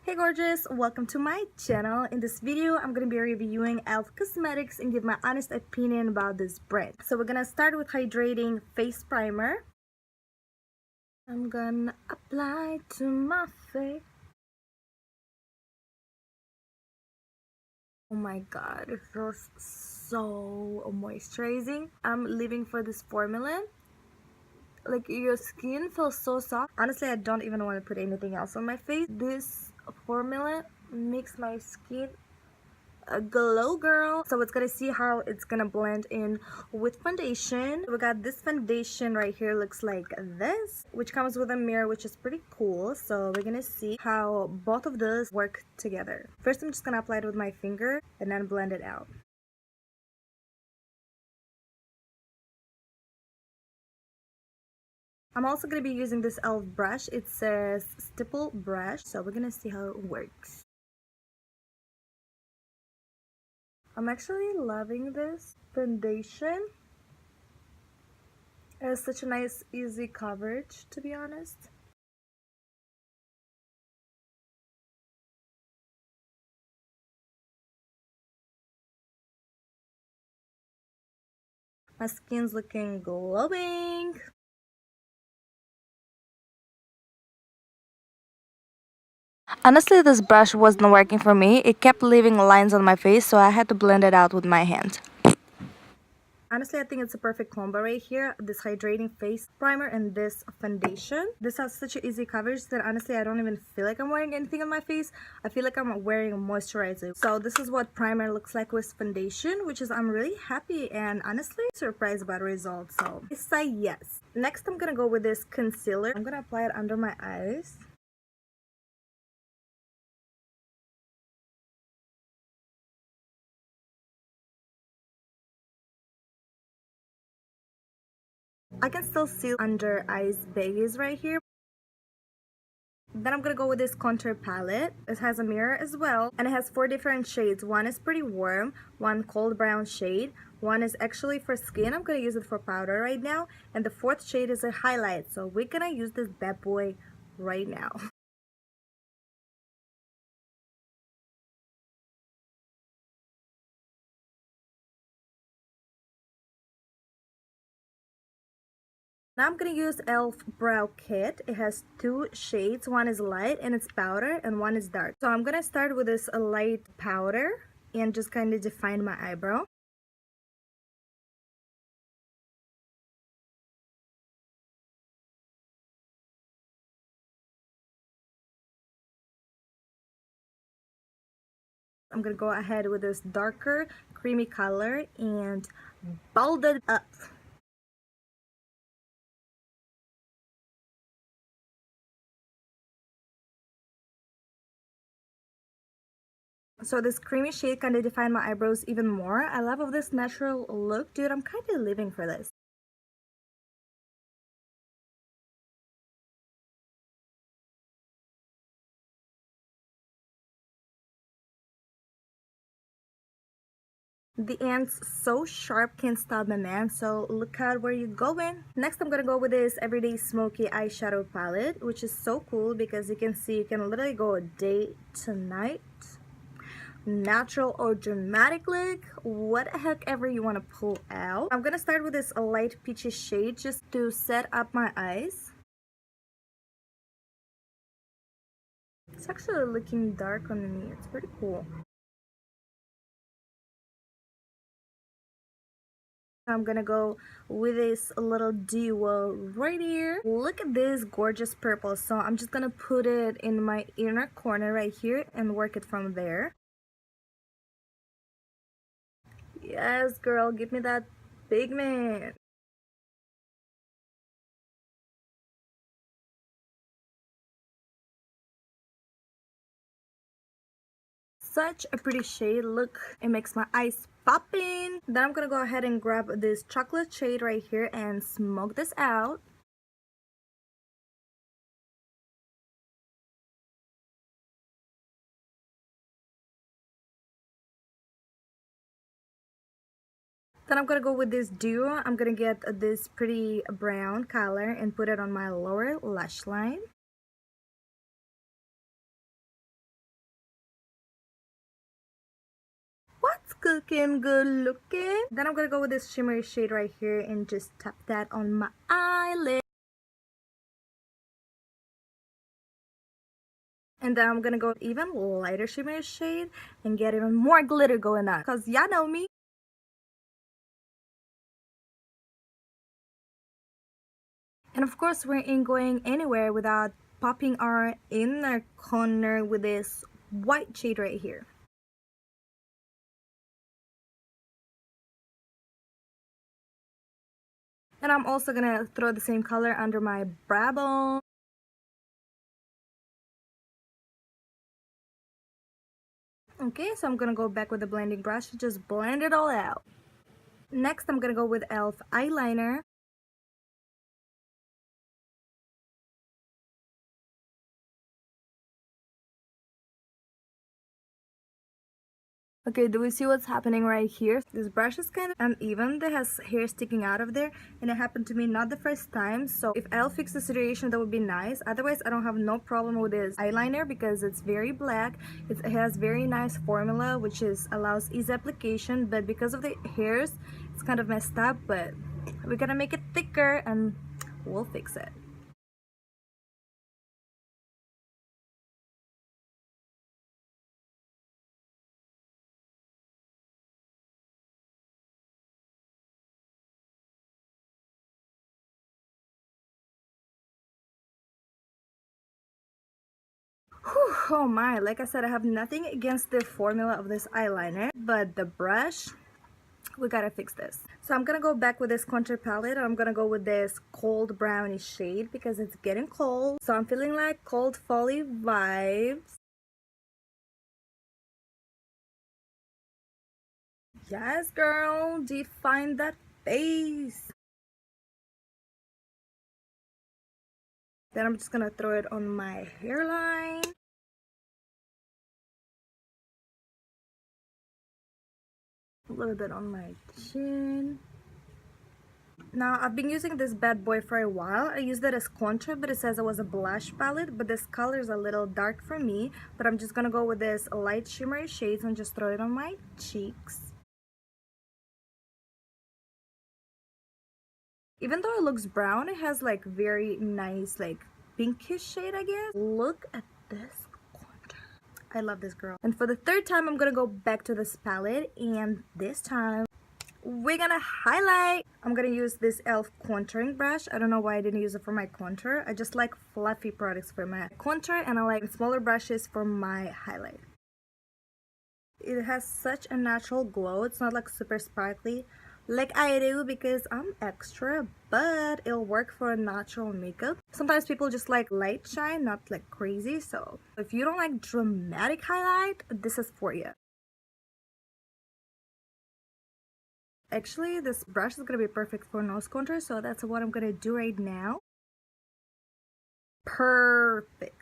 Hey gorgeous, welcome to my channel. In this video, I'm going to be reviewing e.l.f. cosmetics and give my honest opinion about this brand. So we're going to start with hydrating face primer. I'm going to apply to my face. Oh my god, it feels so moisturizing. I'm living for this formula. Like, your skin feels so soft. Honestly, I don't even want to put anything else on my face. This formula makes my skin a glow girl. So it's gonna see how it's gonna blend in with foundation. We got this foundation right here, looks like this, which comes with a mirror, which is pretty cool. So we're gonna see how both of those work together. First, I'm just gonna apply it with my finger and then blend it out. I'm also going to be using this e.l.f. brush. It says stipple brush, so we're going to see how it works. I'm actually loving this foundation. It has such a nice, easy coverage, to be honest. My skin's looking glowing. Honestly, this brush wasn't working for me. It kept leaving lines on my face, so I had to blend it out with my hand. Honestly, I think it's a perfect combo right here. This hydrating face primer and this foundation. This has such an easy coverage that honestly, I don't even feel like I'm wearing anything on my face. I feel like I'm wearing a moisturizer. So this is what primer looks like with foundation, which is I'm really happy and honestly surprised about the results. So I say yes. Next, I'm gonna go with this concealer. I'm gonna apply it under my eyes. I can still see under eyes bags right here. Then I'm gonna go with this contour palette. It has a mirror as well, and it has 4 different shades. One is pretty warm, one cold brown shade, one is actually for skin. I'm gonna use it for powder right now, and the 4th shade is a highlight. So we're gonna use this bad boy right now. Now I'm gonna use e.l.f. Brow Kit. It has 2 shades. One is light and it's powder, and one is dark. So I'm gonna start with this light powder and just kind of define my eyebrow. I'm gonna go ahead with this darker creamy color and bold it up. So this creamy shade kind of defined my eyebrows even more. I love this natural look. Dude, I'm kind of living for this. The end's so sharp, can't stop my man. So look out where you're going. Next, I'm gonna go with this Everyday Smoky eyeshadow palette, which is so cool because you can see you can literally go day to night. Natural or dramatic look, what the heck ever you want to pull out. I'm gonna start with this light peachy shade just to set up my eyes. It's actually looking dark on me. It's pretty cool. I'm gonna go with this little duo right here. Look at this gorgeous purple. So I'm just gonna put it in my inner corner right here and work it from there. Yes, girl, give me that pigment. Such a pretty shade. Look, it makes my eyes popping. Then I'm gonna go ahead and grab this chocolate shade right here and smoke this out. Then I'm gonna go with this duo. I'm gonna get this pretty brown color and put it on my lower lash line. cooking, good looking. Then I'm gonna go with this shimmery shade right here and just tap that on my eyelid. And then I'm gonna go with even lighter shimmery shade and get even more glitter going on, because y'all know me. And of course, we ain't going anywhere without popping our inner corner with this white shade right here. And I'm also gonna throw the same color under my brow bone. Okay, so I'm gonna go back with the blending brush to just blend it all out. Next, I'm gonna go with e.l.f. eyeliner. Okay, do we see what's happening right here? This brush is kind of uneven. It has hair sticking out of there, and it happened to me not the first time. So if I'll fix the situation, that would be nice. Otherwise, I don't have no problem with this eyeliner because it's very black. It has very nice formula, which is allows easy application. But because of the hairs, it's kind of messed up. But we're gonna make it thicker, and we'll fix it. Whew, oh my, like I said, I have nothing against the formula of this eyeliner, but the brush, we gotta fix this. So I'm gonna go back with this contour palette. I'm gonna go with this cold brownie shade because it's getting cold. So I'm feeling like cold folly vibes. Yes, girl, define that face. Then I'm just gonna throw it on my hairline. A little bit on my chin. Now, I've been using this bad boy for a while. I used it as contour, but it says it was a blush palette, but this color is a little dark for me. But I'm just gonna go with this light shimmery shades and just throw it on my cheeks. Even though it looks brown, it has like very nice like pinkish shade, I guess. Look at this contour. I love this girl. And for the third time, I'm gonna go back to this palette, and this time we're gonna highlight. I'm gonna use this e.l.f. contouring brush. I don't know why I didn't use it for my contour. I just like fluffy products for my contour, and I like smaller brushes for my highlight. It has such a natural glow. It's not like super sparkly like I do because I'm extra, but it'll work for natural makeup. Sometimes people just like light shine, not like crazy. So if you don't like dramatic highlight, this is for you. Actually, this brush is gonna be perfect for nose contour, so that's what I'm gonna do right now. Perfect.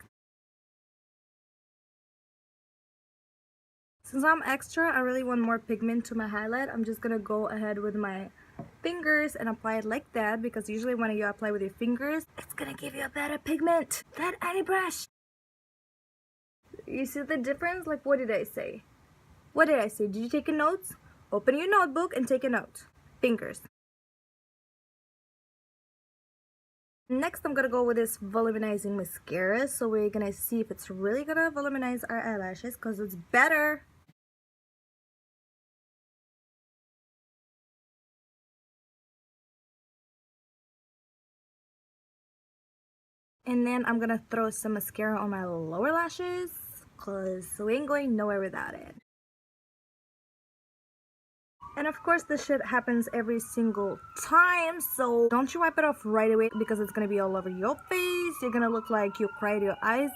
Since I'm extra, I really want more pigment to my highlight. I'm just gonna go ahead with my fingers and apply it like that, because usually when you apply with your fingers, it's gonna give you a better pigment than any brush. You see the difference? Like, what did I say? What did I say? Did you take a note? Open your notebook and take a note. Fingers. Next, I'm gonna go with this volumizing mascara. So we're gonna see if it's really gonna voluminize our eyelashes, because it's better. And then I'm gonna throw some mascara on my lower lashes, because we ain't going nowhere without it. And of course, this shit happens every single time, so don't you wipe it off right away, because it's gonna be all over your face. You're gonna look like you cried your eyes.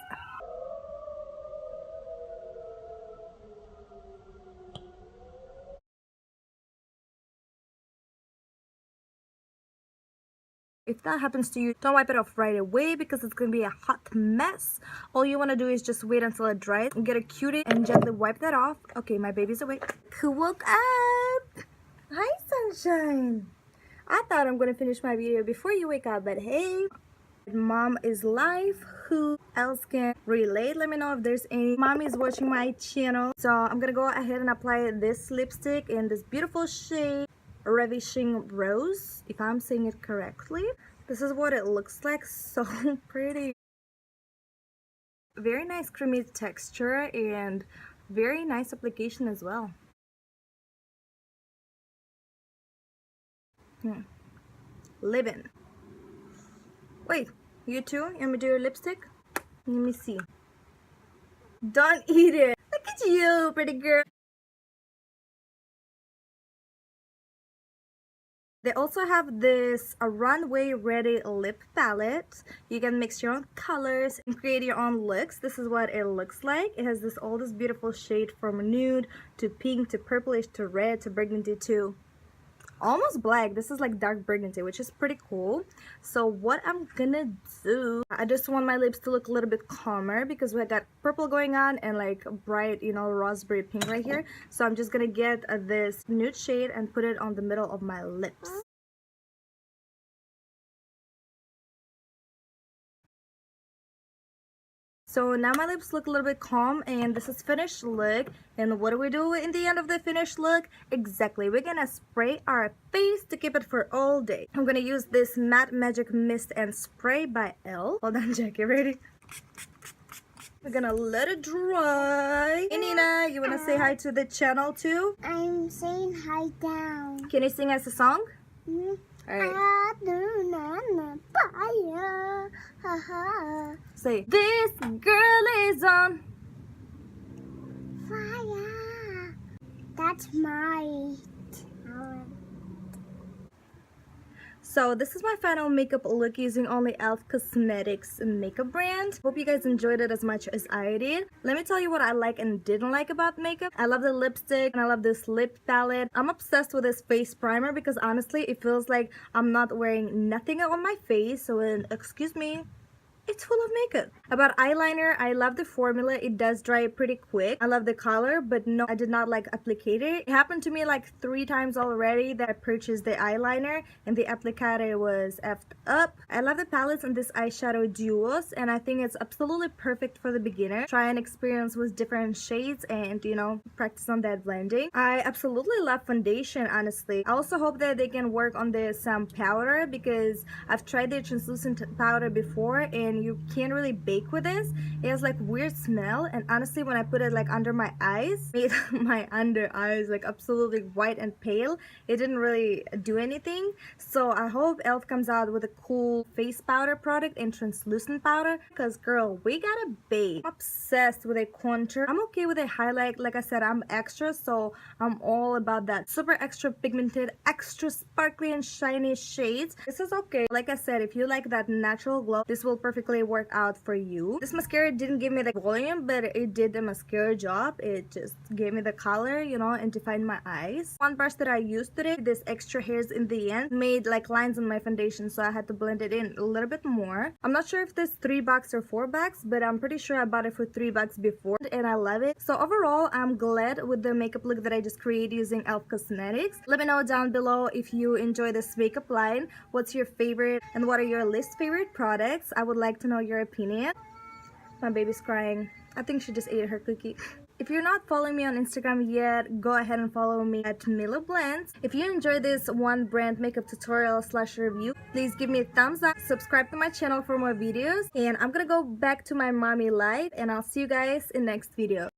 If that happens to you, don't wipe it off right away, because it's gonna be a hot mess. All you want to do is just wait until it dries, get a cutie and gently wipe that off. Okay, my baby's awake. Who woke up? Hi, sunshine. I thought I'm gonna finish my video before you wake up, but hey, Mom is live. Who else can relate? Let me know if there's any mommies watching my channel. So I'm gonna go ahead and apply this lipstick in this beautiful shade, Ravishing Rose, if I'm saying it correctly. This is what it looks like. So pretty. Very nice creamy texture and very nice application as well. Living. Wait, you too? You want me to do your lipstick? Let me see. Don't eat it. Look at you, pretty girl. They also have this a runway ready lip palette. You can mix your own colors and create your own looks. This is what it looks like. It has all this beautiful shade from nude to pink to purplish to red to burgundy to almost black. This is like dark burgundy, which is pretty cool. So what I'm gonna do, I just want my lips to look a little bit calmer because we got purple going on and like bright, you know, raspberry pink right here. So I'm just gonna get this nude shade and put it on the middle of my lips. So now my lips look a little bit calm and this is finished look. And what do we do in the end of the finished look? Exactly, we're gonna spray our face to keep it for all day. I'm gonna use this Matte Magic Mist and Spray by e.l.f. Hold on, Jackie, ready? We're gonna let it dry. Hey Nina, you wanna say hi to the channel too? I'm saying hi down. Can you sing us a song? Alright. Say, this girl is on fire. That's my talent. So this is my final makeup look using only e.l.f. Cosmetics makeup brand. Hope you guys enjoyed it as much as I did. Let me tell you what I like and didn't like about makeup. I love the lipstick and I love this lip palette. I'm obsessed with this face primer because honestly it feels like I'm not wearing nothing on my face. So excuse me, it's full of makeup. About eyeliner, I love the formula. It does dry pretty quick. I love the color, but no, I did not like applicator. It happened to me like 3 times already that I purchased the eyeliner and the applicator was effed up. I love the palettes and this eyeshadow duos and I think it's absolutely perfect for the beginner. Try and experience with different shades and, you know, practice on that blending. I absolutely love foundation, honestly. I also hope that they can work on the powder because I've tried the translucent powder before and you can't really bake with this. It has like weird smell and honestly when I put it like under my eyes, made my under eyes like absolutely white and pale. It didn't really do anything. So I hope e.l.f. comes out with a cool face powder product and translucent powder because girl, we gotta bake. I'm obsessed with a contour. I'm okay with a highlight. Like I said, I'm extra, so I'm all about that super extra pigmented, extra sparkly and shiny shades. This is okay. Like I said, if you like that natural glow, this will perfectly work out for you. This mascara didn't give me the volume, but it did the mascara job. It just gave me the color, you know, and defined my eyes. One brush that I used today, this extra hairs in the end, made like lines on my foundation, so I had to blend it in a little bit more. I'm not sure if this $3 or $4, but I'm pretty sure I bought it for $3 before and I love it. So overall, I'm glad with the makeup look that I just created using e.l.f. Cosmetics. Let me know down below if you enjoy this makeup line, what's your favorite and what are your least favorite products. I would like to know your opinion. My baby's crying. I think she just ate her cookie. If you're not following me on Instagram yet, go ahead and follow me at Mila Blends. If you enjoy this one brand makeup tutorial / review, please give me a thumbs up, subscribe to my channel for more videos, and I'm gonna go back to my mommy life and I'll see you guys in next video.